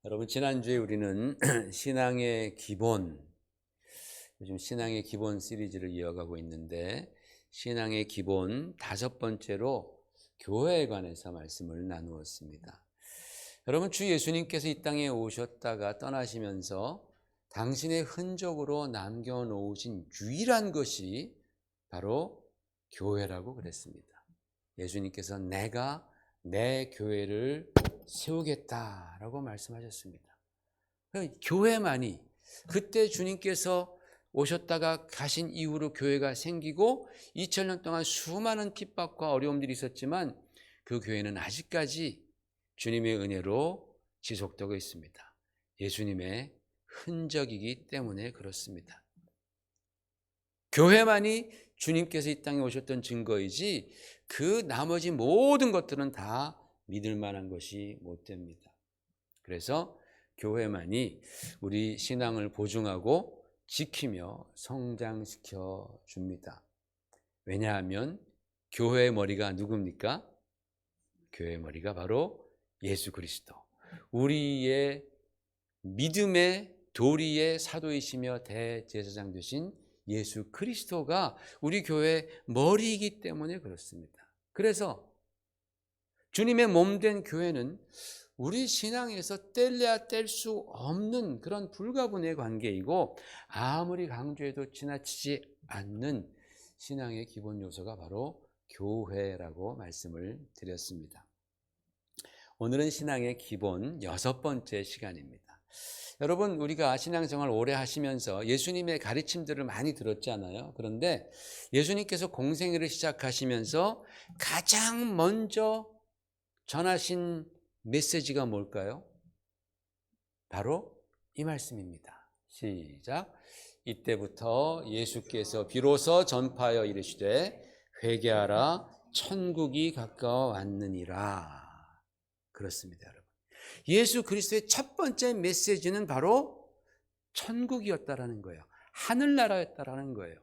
여러분, 지난주에 우리는 신앙의 기본, 요즘 신앙의 기본 시리즈를 이어가고 있는데, 신앙의 기본 5번째로 교회에 관해서 말씀을 나누었습니다. 여러분, 주 예수님께서 이 땅에 오셨다가 떠나시면서 당신의 흔적으로 남겨놓으신 유일한 것이 바로 교회라고 그랬습니다. 예수님께서 내가 내 교회를 세우겠다라고 말씀하셨습니다. 교회만이, 그때 주님께서 오셨다가 가신 이후로 교회가 생기고 2000년 동안 수많은 핍박과 어려움들이 있었지만 그 교회는 아직까지 주님의 은혜로 지속되고 있습니다. 예수님의 흔적이기 때문에 그렇습니다. 교회만이 주님께서 이 땅에 오셨던 증거이지 그 나머지 모든 것들은 다 믿을 만한 것이 못 됩니다. 그래서 교회만이 우리 신앙을 보증하고 지키며 성장시켜 줍니다. 왜냐하면 교회의 머리가 누굽니까? 교회의 머리가 바로 예수 그리스도, 우리의 믿음의 도리의 사도이시며 대제사장 되신 예수 그리스도가 우리 교회의 머리이기 때문에 그렇습니다. 그래서 주님의 몸된 교회는 우리 신앙에서 뗄래야 뗄 수 없는 그런 불가분의 관계이고, 아무리 강조해도 지나치지 않는 신앙의 기본 요소가 바로 교회라고 말씀을 드렸습니다. 오늘은 신앙의 기본 6번째 시간입니다. 여러분, 우리가 신앙생활 오래 하시면서 예수님의 가르침들을 많이 들었잖아요. 그런데 예수님께서 공생애를 시작하시면서 가장 먼저 전하신 메시지가 뭘까요? 바로 이 말씀입니다. 시작. 이때부터 예수께서 비로소 전파하여 이르시되 회개하라, 천국이 가까워 왔느니라. 그렇습니다, 여러분. 예수 그리스도의 첫 번째 메시지는 바로 천국이었다라는 거예요. 하늘나라였다라는 거예요.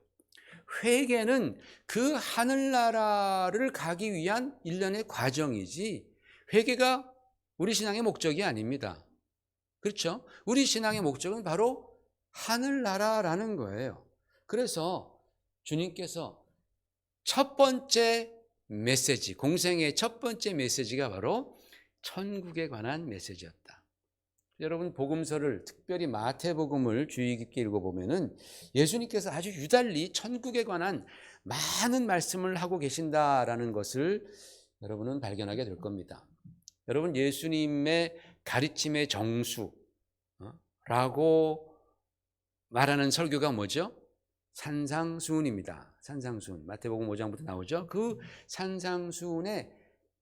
회개는 그 하늘나라를 가기 위한 일련의 과정이지, 회개가 우리 신앙의 목적이 아닙니다. 그렇죠? 우리 신앙의 목적은 바로 하늘나라라는 거예요. 그래서 주님께서 첫 번째 메시지, 공생의 첫 번째 메시지가 바로 천국에 관한 메시지였다. 여러분, 복음서를, 특별히 마태복음을 주의 깊게 읽어보면은 예수님께서 아주 유달리 천국에 관한 많은 말씀을 하고 계신다라는 것을 여러분은 발견하게 될 겁니다. 여러분, 예수님의 가르침의 정수라고 말하는 설교가 뭐죠? 산상수훈입니다. 산상수훈, 마태복음 5장부터 나오죠. 그 산상수훈의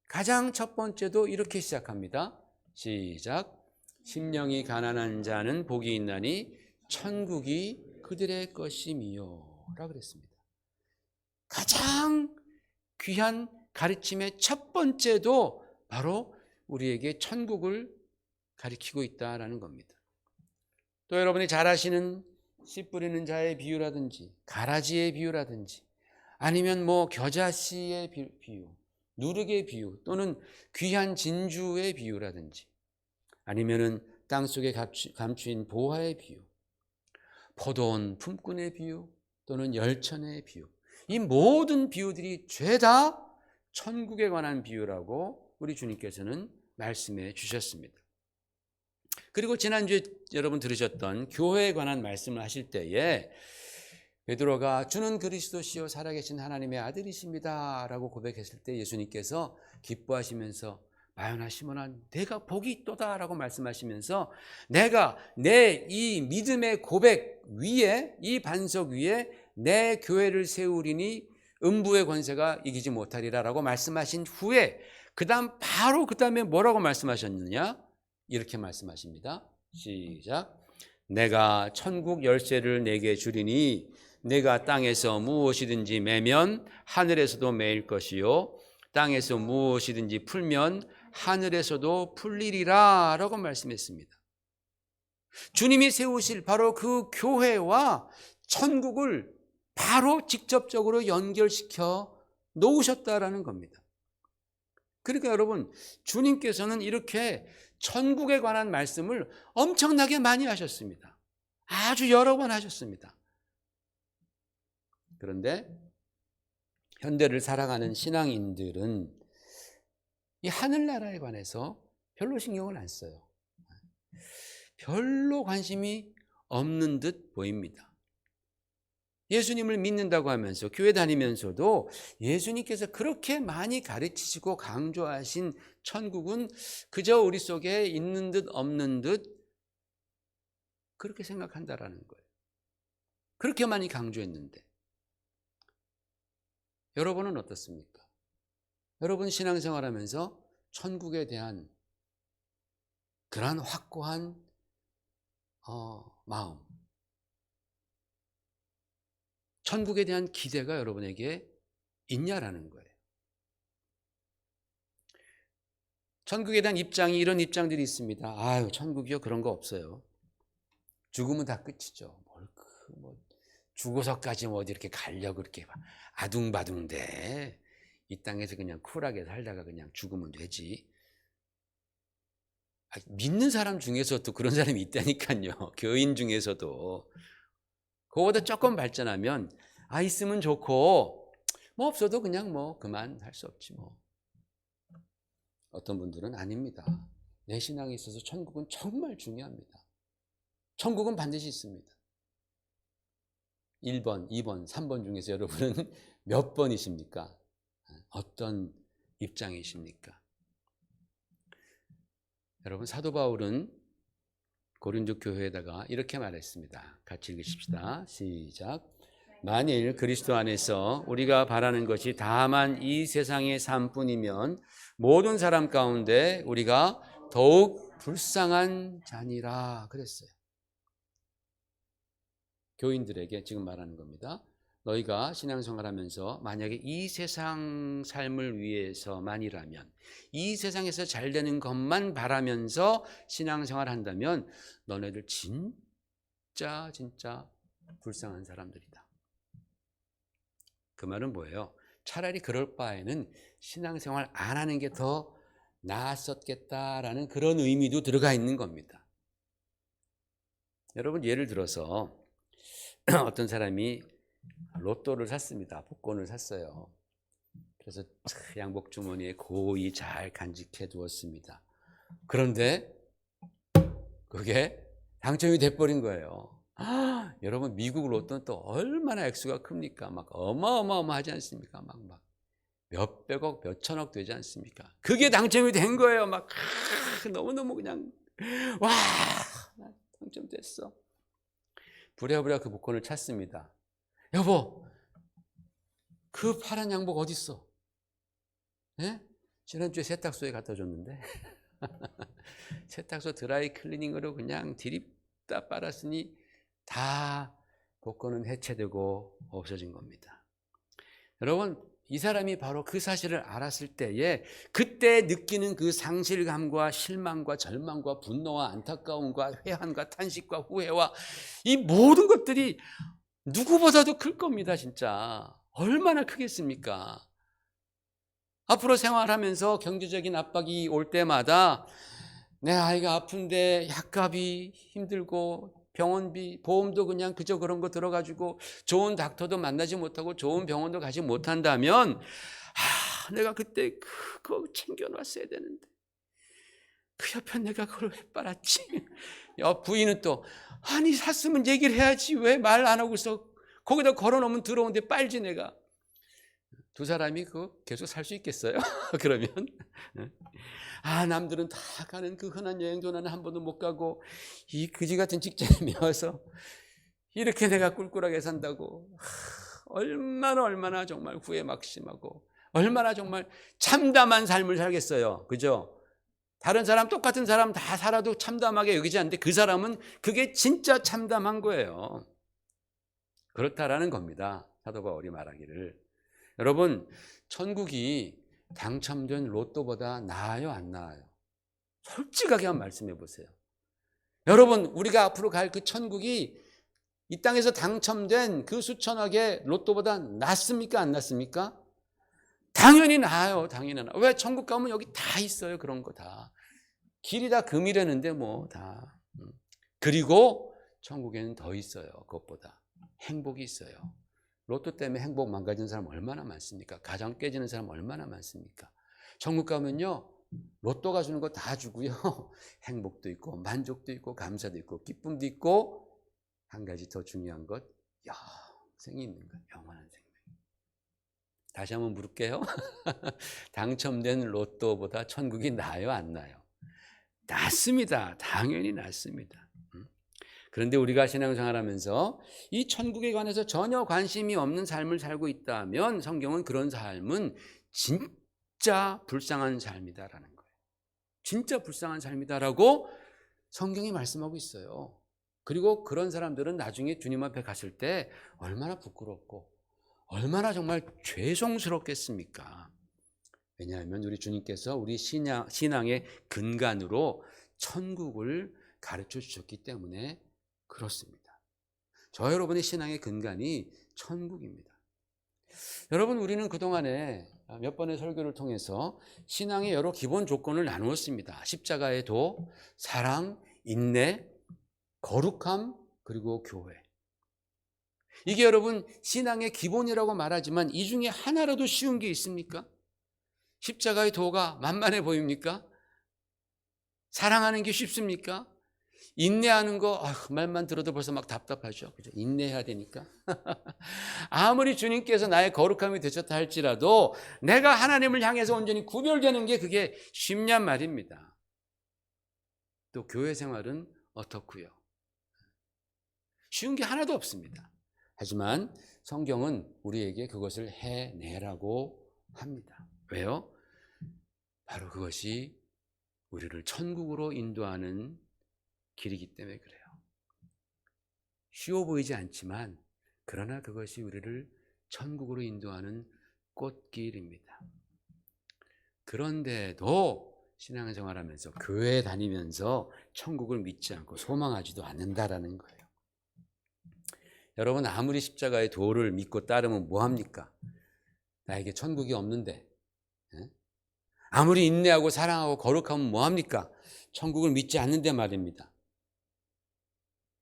가장 첫 번째도 이렇게 시작합니다. 시작. 심령이 가난한 자는 복이 있나니 천국이 그들의 것임이요 라고 그랬습니다. 가장 귀한 가르침의 첫 번째도 바로 우리에게 천국을 가리키고 있다는 겁니다. 또 여러분이 잘 아시는 씨 뿌리는 자의 비유라든지 가라지의 비유라든지, 아니면 겨자씨의 비유, 누룩의 비유, 또는 귀한 진주의 비유라든지, 아니면은 땅속에 감추인 보화의 비유, 포도원 품꾼의 비유, 또는 열천의 비유, 이 모든 비유들이 죄다 천국에 관한 비유라고 우리 주님께서는 말씀해 주셨습니다. 그리고 지난주에 여러분 들으셨던 교회에 관한 말씀을 하실 때에 베드로가 주는 그리스도시요 살아계신 하나님의 아들이십니다 라고 고백했을 때 예수님께서 기뻐하시면서 마요나 시몬아, 내가 복이 있도다 라고 말씀하시면서 내가 내 이 믿음의 고백 위에, 이 반석 위에 내 교회를 세우리니 음부의 권세가 이기지 못하리라 라고 말씀하신 후에 그 다음에 뭐라고 말씀하셨느냐? 이렇게 말씀하십니다. 시작. 내가 천국 열쇠를 내게 주리니 내가 땅에서 무엇이든지 매면 하늘에서도 매일 것이요 땅에서 무엇이든지 풀면 하늘에서도 풀리리라 라고 말씀했습니다. 주님이 세우실 바로 그 교회와 천국을 바로 직접적으로 연결시켜 놓으셨다라는 겁니다. 그러니까 여러분, 주님께서는 이렇게 천국에 관한 말씀을 엄청나게 많이 하셨습니다. 아주 여러 번 하셨습니다. 그런데 현대를 살아가는 신앙인들은 이 하늘나라에 관해서 별로 신경을 안 써요. 별로 관심이 없는 듯 보입니다. 예수님을 믿는다고 하면서 교회 다니면서도 예수님께서 그렇게 많이 가르치시고 강조하신 천국은 그저 우리 속에 있는 듯 없는 듯 그렇게 생각한다라는 거예요. 그렇게 많이 강조했는데 여러분은 어떻습니까? 여러분 신앙생활하면서 천국에 대한 그러한 확고한 마음, 천국에 대한 기대가 여러분에게 있냐라는 거예요. 천국에 대한 입장이 이런 입장들이 있습니다. 아유, 천국이요? 그런 거 없어요. 죽으면 다 끝이죠. 뭐 죽어서까지 뭐 어디 이렇게 가려고 이렇게 아둥바둥대. 이 땅에서 그냥 쿨하게 살다가 그냥 죽으면 되지. 믿는 사람 중에서도 그런 사람이 있다니까요. 교인 중에서도. 그거보다 조금 발전하면 있으면 좋고 뭐 없어도 그냥 뭐 그만 할 수 없지 뭐. 어떤 분들은 아닙니다. 내 신앙에 있어서 천국은 정말 중요합니다. 천국은 반드시 있습니다. 1번, 2번, 3번 중에서 여러분은 몇 번이십니까? 어떤 입장이십니까? 여러분 사도 바울은 고린도 교회에다가 이렇게 말했습니다. 같이 읽으십시다. 시작. 만일 그리스도 안에서 우리가 바라는 것이 다만 이 세상의 삶뿐이면 모든 사람 가운데 우리가 더욱 불쌍한 자니라 그랬어요. 교인들에게 지금 말하는 겁니다. 너희가 신앙생활하면서 만약에 이 세상 삶을 위해서만이라면, 이 세상에서 잘 되는 것만 바라면서 신앙생활한다면 너네들 진짜 불쌍한 사람들이다. 그 말은 뭐예요? 차라리 그럴 바에는 신앙생활 안 하는 게 더 나았었겠다라는 그런 의미도 들어가 있는 겁니다. 여러분 예를 들어서 어떤 사람이 로또를 샀습니다. 복권을 샀어요. 그래서 양복 주머니에 고이 잘 간직해 두었습니다. 그런데 그게 당첨이 돼버린 거예요. 여러분 미국 로또는 또 얼마나 액수가 큽니까? 막 어마어마하지 않습니까? 막 몇백억, 몇천억 되지 않습니까? 그게 당첨이 된 거예요. 막 너무너무 그냥 와 당첨됐어. 부랴부랴 그 복권을 찾습니다. 여보, 그 파란 양복 어딨어? 예? 지난주에 세탁소에 갖다 줬는데 세탁소 드라이 클리닝으로 그냥 디립다 빨았으니 다 복권은 해체되고 없어진 겁니다. 여러분 이 사람이 바로 그 사실을 알았을 때에 그때 느끼는 그 상실감과 실망과 절망과 분노와 안타까움과 회한과 탄식과 후회와 이 모든 것들이 누구보다도 클 겁니다. 진짜 얼마나 크겠습니까? 앞으로 생활하면서 경제적인 압박이 올 때마다 내 아이가 아픈데 약값이 힘들고 병원비, 보험도 그냥 그저 그런 거 들어가지고 좋은 닥터도 만나지 못하고 좋은 병원도 가지 못한다면 내가 그때 그거 챙겨놨어야 되는데 그 옆에 내가 그걸 왜 빨았지? 부인은 또 아니 샀으면 얘기를 해야지 왜 말 안 하고서 거기다 걸어놓으면 들어오는데 빨지 내가. 두 사람이 계속 살 수 있겠어요? 그러면 남들은 다 가는 그 흔한 여행도 나는 한 번도 못 가고 이 그지 같은 직장에 메워서 이렇게 내가 꿀꿀하게 산다고 얼마나 정말 후회 막심하고 얼마나 정말 참담한 삶을 살겠어요. 그죠? 다른 사람 똑같은 사람 다 살아도 참담하게 여기지 않는데 그 사람은 그게 진짜 참담한 거예요. 그렇다라는 겁니다. 사도 바울이 말하기를. 여러분 천국이 당첨된 로또보다 나아요 안 나아요? 솔직하게 한번 말씀해 보세요. 여러분 우리가 앞으로 갈 그 천국이 이 땅에서 당첨된 그 수천억의 로또보다 낫습니까 안 낫습니까? 당연히 나아요. 당연히 나아요. 왜? 천국 가면 여기 다 있어요. 그런 거 다. 길이 다 금이라는데 뭐 다. 그리고 천국에는 더 있어요. 그것보다 행복이 있어요. 로또 때문에 행복 망가지는 사람 얼마나 많습니까? 가정 깨지는 사람 얼마나 많습니까? 천국 가면요, 로또가 주는 거 다 주고요, 행복도 있고 만족도 있고 감사도 있고 기쁨도 있고, 한 가지 더 중요한 것, 영생이 있는 거예요. 영원한 생명. 다시 한번 물을게요. 당첨된 로또보다 천국이 나아요, 안 나아요? 낫습니다. 당연히 낫습니다. 그런데 우리가 신앙생활하면서 이 천국에 관해서 전혀 관심이 없는 삶을 살고 있다면 성경은 그런 삶은 진짜 불쌍한 삶이다라는 거예요. 진짜 불쌍한 삶이다라고 성경이 말씀하고 있어요. 그리고 그런 사람들은 나중에 주님 앞에 갔을 때 얼마나 부끄럽고 얼마나 정말 죄송스럽겠습니까? 왜냐하면 우리 주님께서 우리 신앙의 근간으로 천국을 가르쳐 주셨기 때문에 그렇습니다. 저 여러분의 신앙의 근간이 천국입니다. 여러분, 우리는 그동안에 몇 번의 설교를 통해서 신앙의 여러 기본 조건을 나누었습니다. 십자가의 도, 사랑, 인내, 거룩함, 그리고 교회. 이게 여러분 신앙의 기본이라고 말하지만 이 중에 하나라도 쉬운 게 있습니까? 십자가의 도가 만만해 보입니까? 사랑하는 게 쉽습니까? 인내하는 거 말만 들어도 벌써 막 답답하죠. 그죠? 인내해야 되니까. 아무리 주님께서 나의 거룩함이 되셨다 할지라도 내가 하나님을 향해서 온전히 구별되는 게 그게 쉽냔 말입니다. 또 교회 생활은 어떻고요? 쉬운 게 하나도 없습니다. 하지만 성경은 우리에게 그것을 해내라고 합니다. 왜요? 바로 그것이 우리를 천국으로 인도하는 길이기 때문에 그래요. 쉬워 보이지 않지만 그러나 그것이 우리를 천국으로 인도하는 꽃길입니다. 그런데도 신앙생활하면서 교회 다니면서 천국을 믿지 않고 소망하지도 않는다라는 거예요. 여러분, 아무리 십자가의 도를 믿고 따르면 뭐합니까? 나에게 천국이 없는데. 아무리 인내하고 사랑하고 거룩하면 뭐합니까? 천국을 믿지 않는데 말입니다.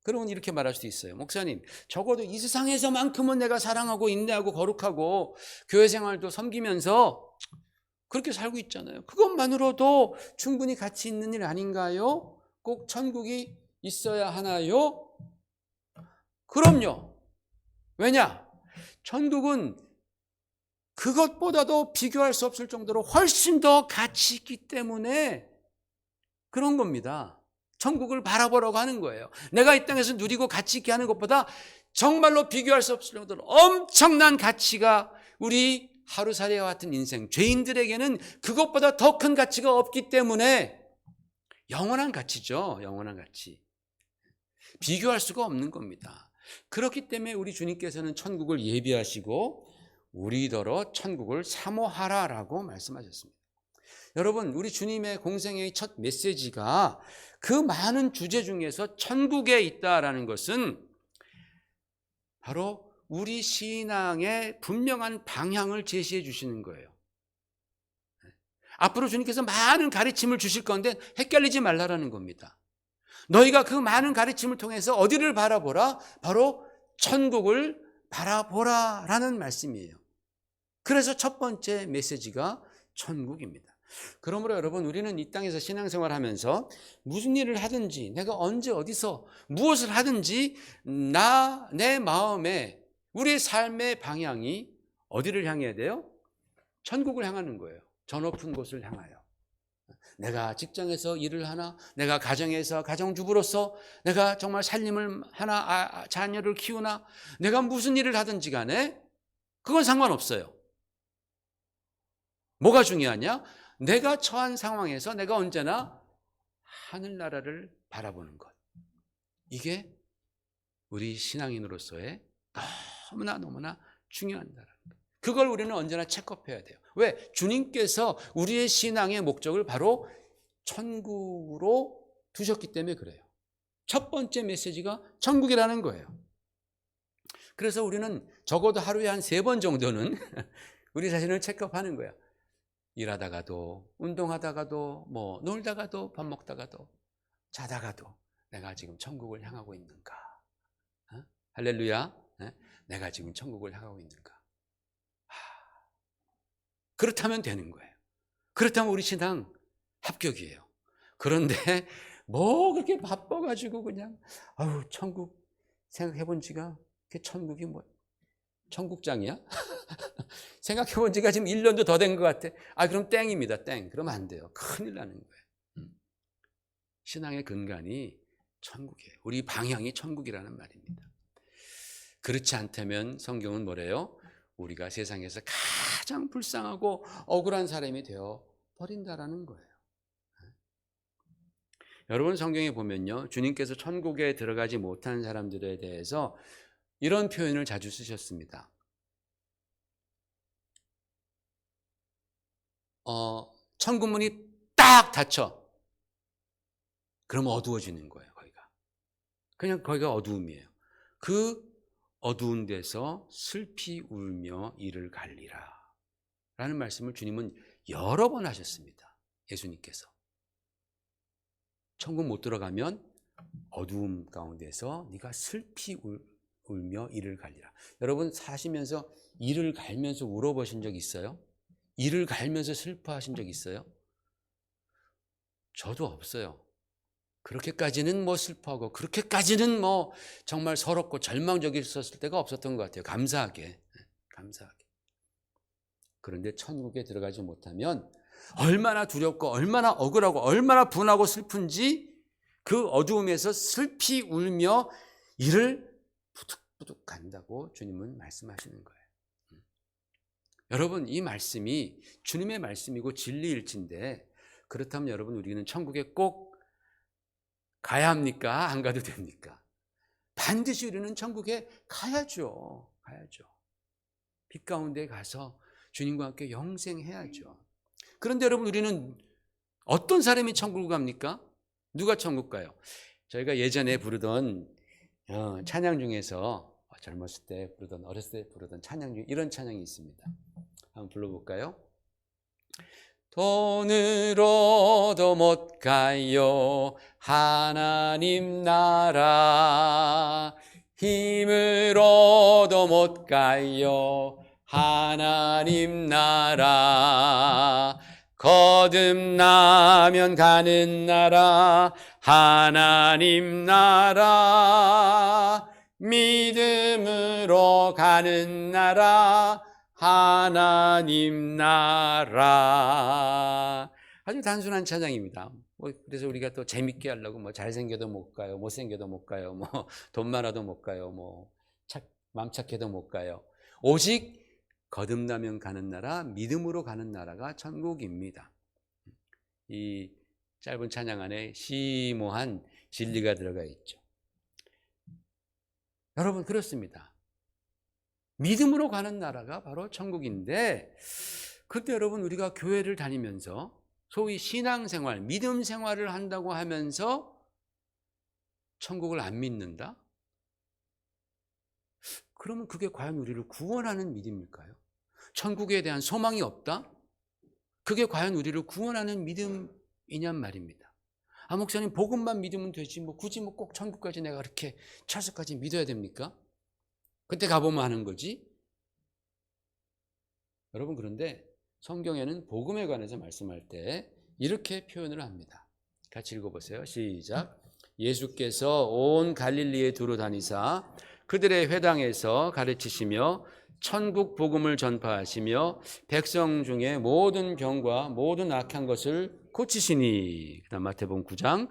그러면 이렇게 말할 수도 있어요. 목사님, 적어도 이 세상에서만큼은 내가 사랑하고 인내하고 거룩하고 교회 생활도 섬기면서 그렇게 살고 있잖아요. 그것만으로도 충분히 가치 있는 일 아닌가요? 꼭 천국이 있어야 하나요? 그럼요. 왜냐? 천국은 그것보다도 비교할 수 없을 정도로 훨씬 더 가치 있기 때문에 그런 겁니다. 천국을 바라보라고 하는 거예요. 내가 이 땅에서 누리고 가치 있게 하는 것보다 정말로 비교할 수 없을 정도로 엄청난 가치가 우리 하루살이와 같은 인생, 죄인들에게는 그것보다 더 큰 가치가 없기 때문에 영원한 가치죠. 영원한 가치. 비교할 수가 없는 겁니다. 그렇기 때문에 우리 주님께서는 천국을 예비하시고 우리더러 천국을 사모하라라고 말씀하셨습니다. 여러분, 우리 주님의 공생애의 첫 메시지가 그 많은 주제 중에서 천국에 있다라는 것은 바로 우리 신앙의 분명한 방향을 제시해 주시는 거예요. 앞으로 주님께서 많은 가르침을 주실 건데 헷갈리지 말라라는 겁니다. 너희가 그 많은 가르침을 통해서 어디를 바라보라? 바로 천국을 바라보라라는 말씀이에요. 그래서 첫 번째 메시지가 천국입니다. 그러므로 여러분, 우리는 이 땅에서 신앙생활하면서 무슨 일을 하든지 내가 언제 어디서 무엇을 하든지 내 마음에 우리의 삶의 방향이 어디를 향해야 돼요? 천국을 향하는 거예요. 저 높은 곳을 향하여. 내가 직장에서 일을 하나, 내가 가정에서 가정주부로서 내가 정말 살림을 하나, 자녀를 키우나, 내가 무슨 일을 하든지 간에 그건 상관없어요. 뭐가 중요하냐? 내가 처한 상황에서 내가 언제나 하늘나라를 바라보는 것. 이게 우리 신앙인으로서의 너무나 중요한 나라. 그걸 우리는 언제나 체크업해야 돼요. 왜? 주님께서 우리의 신앙의 목적을 바로 천국으로 두셨기 때문에 그래요. 첫 번째 메시지가 천국이라는 거예요. 그래서 우리는 적어도 하루에 한 3번 정도는 우리 자신을 체크업하는 거야. 일하다가도, 운동하다가도, 뭐 놀다가도, 밥 먹다가도, 자다가도 내가 지금 천국을 향하고 있는가? 할렐루야. 내가 지금 천국을 향하고 있는가? 그렇다면 되는 거예요. 그렇다면 우리 신앙 합격이에요. 그런데 뭐 그렇게 바빠가지고 그냥 천국 생각해 본 지가, 천국이 뭐 천국장이야? 생각해 본 지가 지금 1년도 더 된 것 같아. 그럼 땡입니다. 땡. 그러면 안 돼요. 큰일 나는 거예요. 신앙의 근간이 천국이에요. 우리 방향이 천국이라는 말입니다. 그렇지 않다면 성경은 뭐래요? 우리가 세상에서 가장 불쌍하고 억울한 사람이 되어 버린다라는 거예요. 여러분, 성경에 보면요, 주님께서 천국에 들어가지 못한 사람들에 대해서 이런 표현을 자주 쓰셨습니다. 천국 문이 딱 닫혀. 그럼 어두워지는 거예요, 거기가. 그냥 거기가 어두움이에요. 그 어두운 데서 슬피 울며 이를 갈리라 라는 말씀을 주님은 여러 번 하셨습니다. 예수님께서. 천국 못 들어가면 어두움 가운데서 네가 슬피 울며 이를 갈리라. 여러분, 사시면서 이를 갈면서 울어보신 적 있어요? 이를 갈면서 슬퍼하신 적 있어요? 저도 없어요. 그렇게까지는 뭐 슬퍼하고 그렇게까지는 뭐 정말 서럽고 절망적이었을 때가 없었던 것 같아요. 감사하게. 그런데 천국에 들어가지 못하면 얼마나 두렵고 얼마나 억울하고 얼마나 분하고 슬픈지 그 어두움에서 슬피 울며 이를 부득부득 간다고 주님은 말씀하시는 거예요. 여러분, 이 말씀이 주님의 말씀이고 진리일진데, 그렇다면 여러분, 우리는 천국에 꼭 가야 합니까? 안 가도 됩니까? 반드시 우리는 천국에 가야죠. 빛 가운데 가서 주님과 함께 영생해야죠. 그런데 여러분, 우리는 어떤 사람이 천국을 갑니까? 누가 천국 가요? 저희가 예전에 부르던 찬양 중에서 젊었을 때 부르던, 어렸을 때 부르던 찬양 중에 이런 찬양이 있습니다. 한번 불러볼까요? 돈으로도 못 가요 하나님 나라, 힘으로도 못 가요 하나님 나라, 거듭나면 가는 나라 하나님 나라, 믿음으로 가는 나라 하나님 나라. 아주 단순한 찬양입니다. 그래서 우리가 또 재밌게 하려고 뭐 잘생겨도 못 가요, 못생겨도 못 가요, 뭐 돈 많아도 못 가요, 뭐 맘 착해도 못 가요. 오직 거듭나면 가는 나라, 믿음으로 가는 나라가 천국입니다. 이 짧은 찬양 안에 심오한 진리가 들어가 있죠. 여러분, 그렇습니다. 믿음으로 가는 나라가 바로 천국인데, 그때 여러분, 우리가 교회를 다니면서 소위 신앙생활, 믿음 생활을 한다고 하면서 천국을 안 믿는다? 그러면 그게 과연 우리를 구원하는 믿음일까요? 천국에 대한 소망이 없다? 그게 과연 우리를 구원하는 믿음이냔 말입니다. 목사님, 복음만 믿으면 되지 뭐 굳이 뭐 꼭 천국까지 내가 그렇게 철석까지 믿어야 됩니까? 그때 가보면 하는 거지. 여러분, 그런데 성경에는 복음에 관해서 말씀할 때 이렇게 표현을 합니다. 같이 읽어보세요. 시작. 예수께서 온 갈릴리에 두루 다니사 그들의 회당에서 가르치시며 천국 복음을 전파하시며 백성 중에 모든 병과 모든 악한 것을 고치시니. 그다음 마태복음 9장.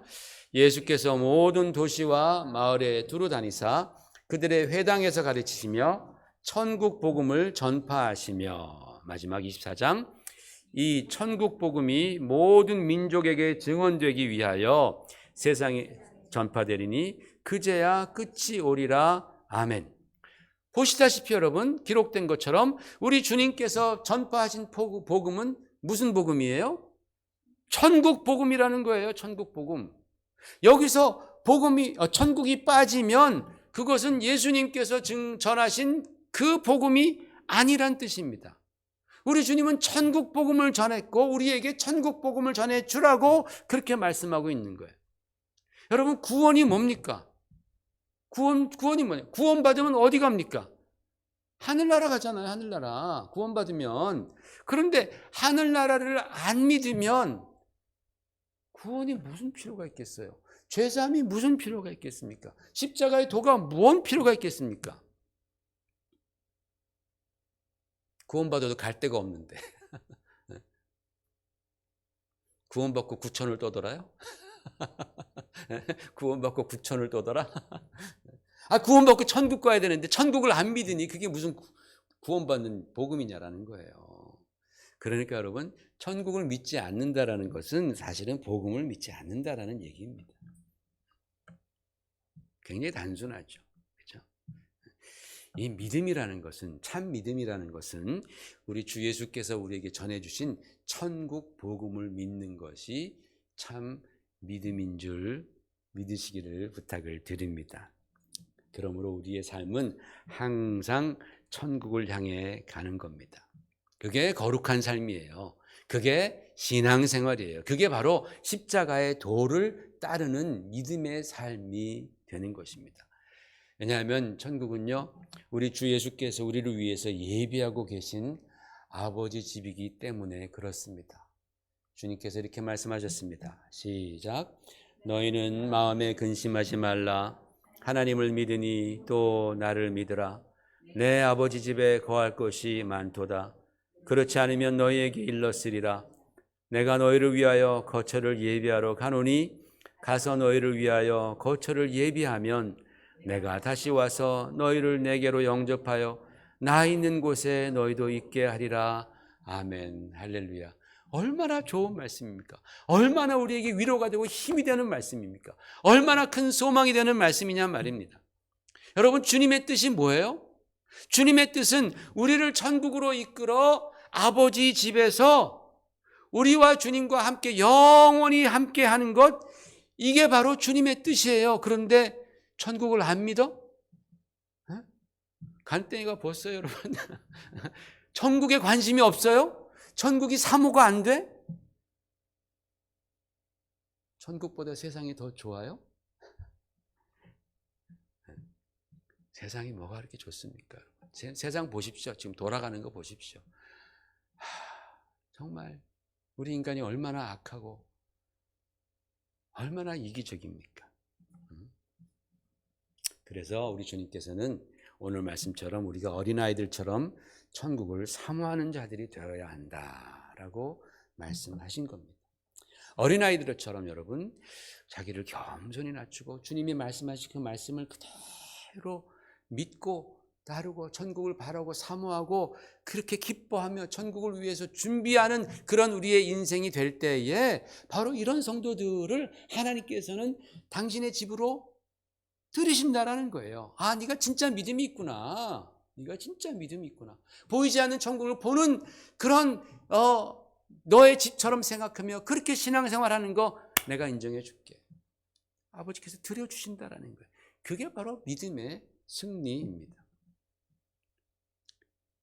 예수께서 모든 도시와 마을에 두루 다니사 그들의 회당에서 가르치시며 천국 복음을 전파하시며. 마지막 24장. 이 천국 복음이 모든 민족에게 증언되기 위하여 세상에 전파되리니 그제야 끝이 오리라. 아멘. 보시다시피 여러분, 기록된 것처럼 우리 주님께서 전파하신 복음은 무슨 복음이에요? 천국 복음이라는 거예요. 천국 복음. 여기서 천국이 빠지면 그것은 예수님께서 전하신 그 복음이 아니란 뜻입니다. 우리 주님은 천국 복음을 전했고 우리에게 천국 복음을 전해주라고 그렇게 말씀하고 있는 거예요. 여러분, 구원이 뭡니까? 구원이 뭐냐? 구원받으면 어디 갑니까? 하늘나라 가잖아요. 하늘나라. 구원받으면. 그런데 하늘나라를 안 믿으면 구원이 무슨 필요가 있겠어요? 죄사함이 무슨 필요가 있겠습니까? 십자가의 도가 무슨 필요가 있겠습니까? 구원받아도 갈 데가 없는데 구원받고 구천을 떠돌아요? 구원받고 구천을 떠돌아? 구원받고 천국 가야 되는데 천국을 안 믿으니 그게 무슨 구원받는 복음이냐라는 거예요. 그러니까 여러분, 천국을 믿지 않는다라는 것은 사실은 복음을 믿지 않는다라는 얘기입니다. 굉장히 단순하죠. 그렇죠? 이 믿음이라는 것은, 참 믿음이라는 것은 우리 주 예수께서 우리에게 전해주신 천국 복음을 믿는 것이 참 믿음인 줄 믿으시기를 부탁을 드립니다. 그러므로 우리의 삶은 항상 천국을 향해 가는 겁니다. 그게 거룩한 삶이에요. 그게 신앙생활이에요. 그게 바로 십자가의 도를 따르는 믿음의 삶이 되는 것입니다. 왜냐하면 천국은요, 우리 주 예수께서 우리를 위해서 예비하고 계신 아버지 집이기 때문에 그렇습니다. 주님께서 이렇게 말씀하셨습니다. 시작. 너희는 마음에 근심하지 말라. 하나님을 믿으니 또 나를 믿으라. 내 아버지 집에 거할 것이 많도다. 그렇지 않으면 너희에게 일렀으리라. 내가 너희를 위하여 거처를 예비하러 가노니 가서 너희를 위하여 거처를 예비하면 내가 다시 와서 너희를 내게로 영접하여 나 있는 곳에 너희도 있게 하리라. 아멘. 할렐루야. 얼마나 좋은 말씀입니까? 얼마나 우리에게 위로가 되고 힘이 되는 말씀입니까? 얼마나 큰 소망이 되는 말씀이냐 말입니다. 여러분, 주님의 뜻이 뭐예요? 주님의 뜻은 우리를 천국으로 이끌어 아버지 집에서 우리와 주님과 함께 영원히 함께 하는 것, 이게 바로 주님의 뜻이에요. 그런데 천국을 안 믿어? 간땡이가 벗어요, 여러분. 천국에 관심이 없어요? 천국이 사모가 안 돼? 천국보다 세상이 더 좋아요? 세상이 뭐가 그렇게 좋습니까? 세상 보십시오. 지금 돌아가는 거 보십시오. 정말 우리 인간이 얼마나 악하고 얼마나 이기적입니까? 그래서 우리 주님께서는 오늘 말씀처럼 우리가 어린아이들처럼 천국을 사모하는 자들이 되어야 한다라고 말씀하신 겁니다. 어린아이들처럼 여러분, 자기를 겸손히 낮추고 주님이 말씀하신 그 말씀을 그대로 믿고 따르고 천국을 바라고 사모하고 그렇게 기뻐하며 천국을 위해서 준비하는 그런 우리의 인생이 될 때에 바로 이런 성도들을 하나님께서는 당신의 집으로 들이신다라는 거예요. 네가 진짜 믿음이 있구나. 네가 진짜 믿음이 있구나. 보이지 않는 천국을 보는 그런 너의 집처럼 생각하며 그렇게 신앙생활하는 거 내가 인정해 줄게. 아버지께서 들여주신다라는 거예요. 그게 바로 믿음의 승리입니다.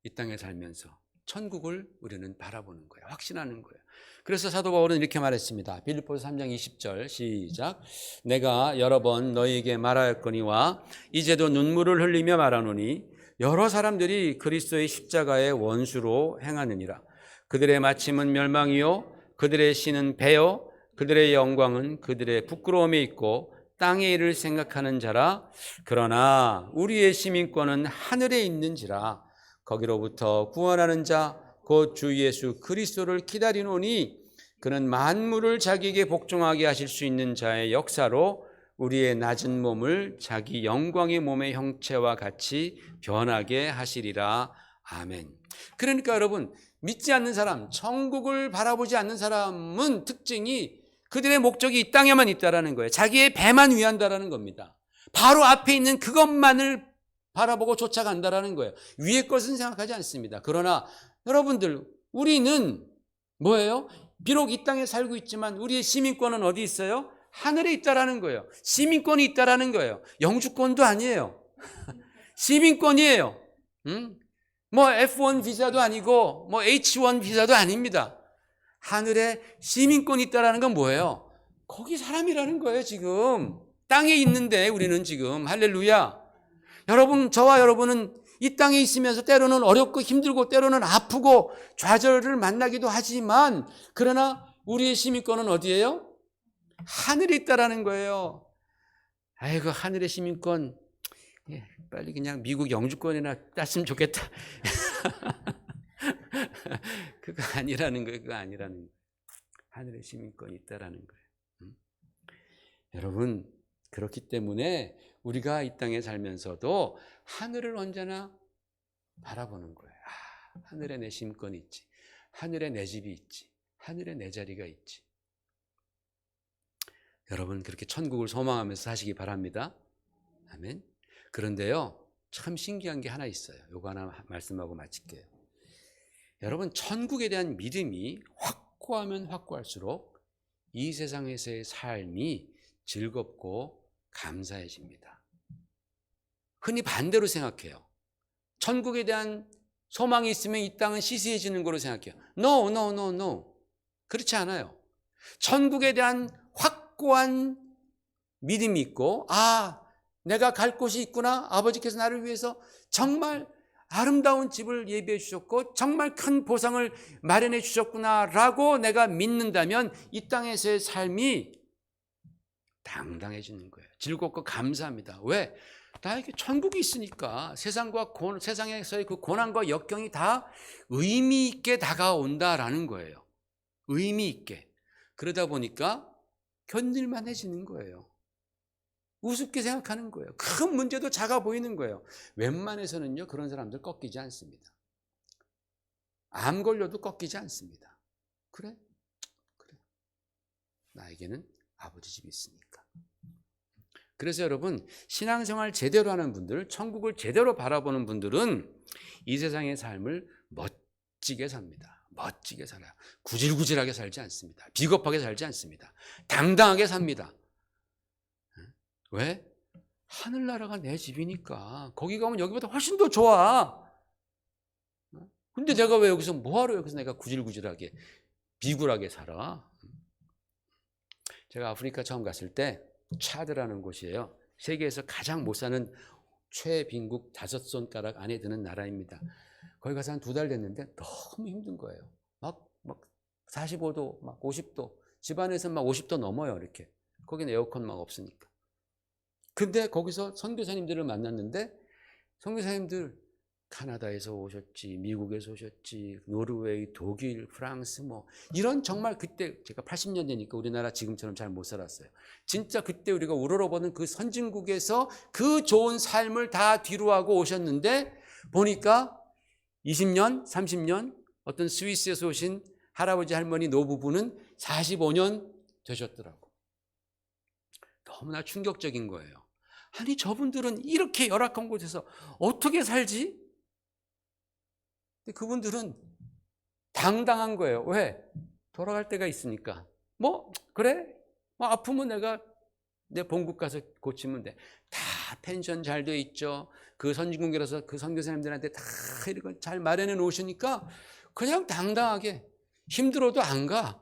이 땅에 살면서 천국을 우리는 바라보는 거예요. 확신하는 거예요. 그래서 사도 바울은 이렇게 말했습니다. 빌립보서 3장 20절 시작. 내가 여러 번 너희에게 말하였거니와 이제도 눈물을 흘리며 말하노니 여러 사람들이 그리스도의 십자가의 원수로 행하느니라. 그들의 마침은 멸망이요 그들의 신은 배요 그들의 영광은 그들의 부끄러움에 있고 땅의 일을 생각하는 자라. 그러나 우리의 시민권은 하늘에 있는지라. 거기로부터 구원하는 자 곧 주 예수 그리스도를 기다리노니 그는 만물을 자기에게 복종하게 하실 수 있는 자의 역사로 우리의 낮은 몸을 자기 영광의 몸의 형체와 같이 변하게 하시리라. 아멘. 그러니까 여러분, 믿지 않는 사람, 천국을 바라보지 않는 사람은 특징이 그들의 목적이 이 땅에만 있다라는 거예요. 자기의 배만 위한다라는 겁니다. 바로 앞에 있는 그것만을 바라보고 쫓아간다라는 거예요. 위의 것은 생각하지 않습니다. 그러나 여러분들, 우리는 뭐예요? 비록 이 땅에 살고 있지만 우리의 시민권은 어디 있어요? 하늘에 있다라는 거예요. 시민권이 있다라는 거예요. 영주권도 아니에요. 시민권이에요. 뭐 F1 비자도 아니고 뭐 H1 비자도 아닙니다. 하늘에 시민권이 있다라는 건 뭐예요? 거기 사람이라는 거예요. 지금 땅에 있는데 우리는 지금 할렐루야. 여러분, 저와 여러분은 이 땅에 있으면서 때로는 어렵고 힘들고 때로는 아프고 좌절을 만나기도 하지만, 그러나 우리의 시민권은 어디예요? 하늘에 있다라는 거예요. 아이고, 하늘의 시민권, 빨리 그냥 미국 영주권이나 땄으면 좋겠다. 그거 아니라는 거예요. 그거 아니라는 거예요. 하늘의 시민권이 있다라는 거예요. 여러분, 그렇기 때문에 우리가 이 땅에 살면서도 하늘을 언제나 바라보는 거예요. 하늘에 내 시민권이 있지. 하늘에 내 집이 있지. 하늘에 내 자리가 있지. 여러분, 그렇게 천국을 소망하면서 사시기 바랍니다. 아멘. 그런데요, 참 신기한 게 하나 있어요. 요거 하나 말씀하고 마칠게요. 여러분, 천국에 대한 믿음이 확고하면 확고할수록 이 세상에서의 삶이 즐겁고 감사해집니다. 흔히 반대로 생각해요. 천국에 대한 소망이 있으면 이 땅은 시시해지는 거로 생각해요. No, no, no, no. 그렇지 않아요. 천국에 대한 확고한 믿음이 있고, 내가 갈 곳이 있구나. 아버지께서 나를 위해서 정말 아름다운 집을 예비해 주셨고 정말 큰 보상을 마련해 주셨구나라고 내가 믿는다면 이 땅에서의 삶이 당당해지는 거예요. 즐겁고 감사합니다. 왜? 나에게 천국이 있으니까 세상에서의 그 고난과 역경이 다 의미 있게 다가온다라는 거예요. 의미 있게. 그러다 보니까 견딜만 해지는 거예요. 우습게 생각하는 거예요. 큰 문제도 작아 보이는 거예요. 웬만해서는요, 그런 사람들 꺾이지 않습니다. 암 걸려도 꺾이지 않습니다. 그래? 나에게는 아버지 집이 있으니까. 그래서 여러분, 신앙생활 제대로 하는 분들, 천국을 제대로 바라보는 분들은 이 세상의 삶을 멋지게 삽니다. 멋지게 살아요. 구질구질하게 살지 않습니다. 비겁하게 살지 않습니다. 당당하게 삽니다. 왜? 하늘나라가 내 집이니까. 거기 가면 여기보다 훨씬 더 좋아. 근데 내가 왜 뭐하러 여기서 내가 구질구질하게 비굴하게 살아? 제가 아프리카 처음 갔을 때 차드라는 곳이에요. 세계에서 가장 못 사는 최빈국 5손가락 안에 드는 나라입니다. 거기 가서 한 2달 됐는데 너무 힘든 거예요. 막 45도, 막 50도. 집안에서 막 50도 넘어요, 이렇게. 거기는 에어컨 막 없으니까. 근데 거기서 선교사님들을 만났는데, 선교사님들 카나다에서 오셨지, 미국에서 오셨지, 노르웨이, 독일, 프랑스 이런, 정말 그때 제가 80년 되니까 우리나라 지금처럼 잘 못 살았어요. 진짜 그때 우리가 우러러보는 그 선진국에서 그 좋은 삶을 다 뒤로하고 오셨는데, 보니까 20년, 30년 어떤 스위스에서 오신 할아버지 할머니 노부부는 45년 되셨더라고. 너무나 충격적인 거예요. 아니, 저분들은 이렇게 열악한 곳에서 어떻게 살지? 근데 그분들은 당당한 거예요. 왜? 돌아갈 때가 있으니까. 그래? 아프면 내가 내 본국 가서 고치면 돼. 다 펜션 잘 돼 있죠. 그 선진국이라서 그 선교사님들한테 다 이렇게 잘 마련해 놓으시니까 그냥 당당하게, 힘들어도 안 가.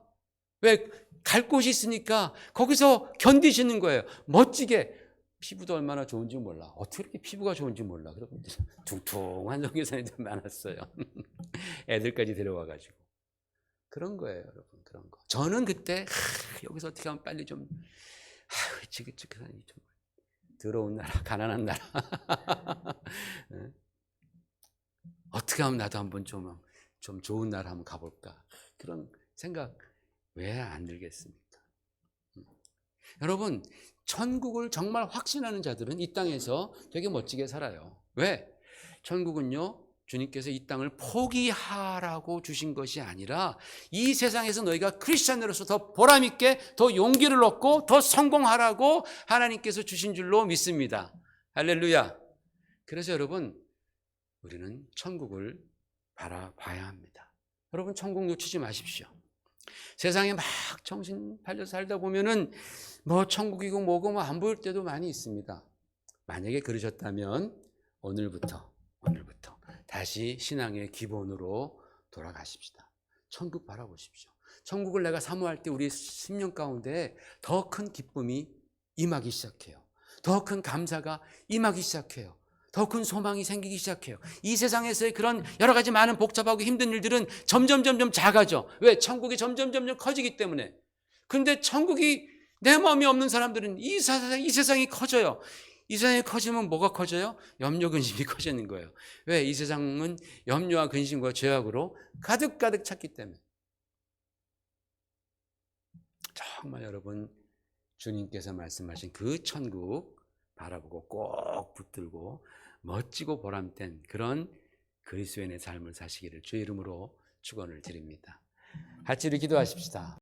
왜? 갈 곳이 있으니까 거기서 견디시는 거예요. 멋지게. 피부도 얼마나 좋은지 몰라. 어떻게 이렇게 피부가 좋은지 몰라. 그러고 퉁퉁한 선교사님들 많았어요. 애들까지 데려와가지고. 그런 거예요, 여러분. 그런 거. 저는 그때 여기서 어떻게 하면 빨리 좀 지긋지긋하니 좀 더러운 나라, 가난한 나라. 어떻게 하면 나도 한번 좀 좋은 나라 한번 가볼까. 그런 생각 왜 안 들겠습니까? 여러분, 천국을 정말 확신하는 자들은 이 땅에서 되게 멋지게 살아요. 왜? 천국은요, 주님께서 이 땅을 포기하라고 주신 것이 아니라 이 세상에서 너희가 크리스찬으로서 더 보람있게, 더 용기를 얻고 더 성공하라고 하나님께서 주신 줄로 믿습니다. 할렐루야. 그래서 여러분, 우리는 천국을 바라봐야 합니다. 여러분, 천국 놓치지 마십시오. 세상에 막 정신 팔려 살다 보면은 천국이고 뭐고 안 보일 때도 많이 있습니다. 만약에 그러셨다면 오늘부터 다시 신앙의 기본으로 돌아가십시다. 천국 바라보십시오. 천국을 내가 사모할 때 우리 심령 가운데 더 큰 기쁨이 임하기 시작해요. 더 큰 감사가 임하기 시작해요. 더 큰 소망이 생기기 시작해요. 이 세상에서의 그런 여러 가지 많은 복잡하고 힘든 일들은 점점 작아져. 왜? 천국이 점점 커지기 때문에. 근데 천국이 내 마음이 없는 사람들은 이 세상이 커져요. 이 세상이 커지면 뭐가 커져요? 염려 근심이 커지는 거예요. 왜? 이 세상은 염려와 근심과 죄악으로 가득 찼기 때문에. 정말 여러분, 주님께서 말씀하신 그 천국 바라보고 꼭 붙들고 멋지고 보람된 그런 그리스도인의 삶을 사시기를 주의 이름으로 축원을 드립니다. 같이 우리 기도하십시다.